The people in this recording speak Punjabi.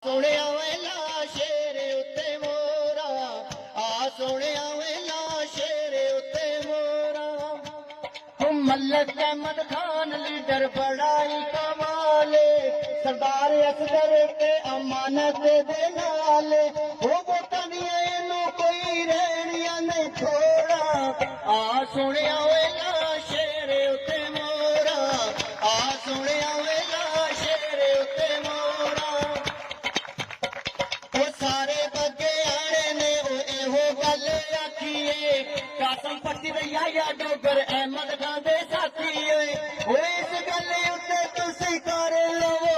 ਸੁਣਿਆ ਵੇਲਾ ਸ਼ੇਰ ਉੱਤੇ ਮੋਰਾ, ਆ ਸੁਣਿਆ ਵੇਲਾ ਸ਼ੇਰ ਉੱਤੇ ਮੋਰਾ। ਮਲਕ ਅਹਿਮਦ ਖਾਨ ਲੀਡਰ ਬੜਾ ਹੀ ਕਮਾਲੇ, ਸਰਦਾਰ ਅਸਗਰ ਤੇ ਅਮਾਨਤ ਦੇ ਨਾਲੇ। ਉਹ ਵੋਟਾਂ ਦੀਆਂ ਇਹਨੂੰ ਕੋਈ ਰਹਿਣੀਆਂ ਨਹੀਂ ਥੋੜਾ, ਆ ਸੁਣਿਆ ਵੇਲਾ ਸ਼ੇਰ ਉੱਤੇ ਮੋਰਾ, ਆ ਸੁਣਿਆ ਵੇਲਾ ਸ਼ੇਰ ਉੱਤੇ ਮੋਰਾ। ਉਹ ਸਾਰੇ ਬੱਗਿਆਣੇ ਨੇ ਉਹ ਇਹੋ ਗੱਲ ਆਖੀਏ, ਕਾਸਮ ਪੱਟੀ ਦੇ ਯਾਇਆ ਡੋਗਰ ਅਹਿਮਦ ਖਾਨ ਦੇ ਸਾਥੀ ਓਏ। ਉਹ ਇਸ ਗੱਲ ਉੱਤੇ ਤੁਸੀਂ ਕਰ ਲਵੋ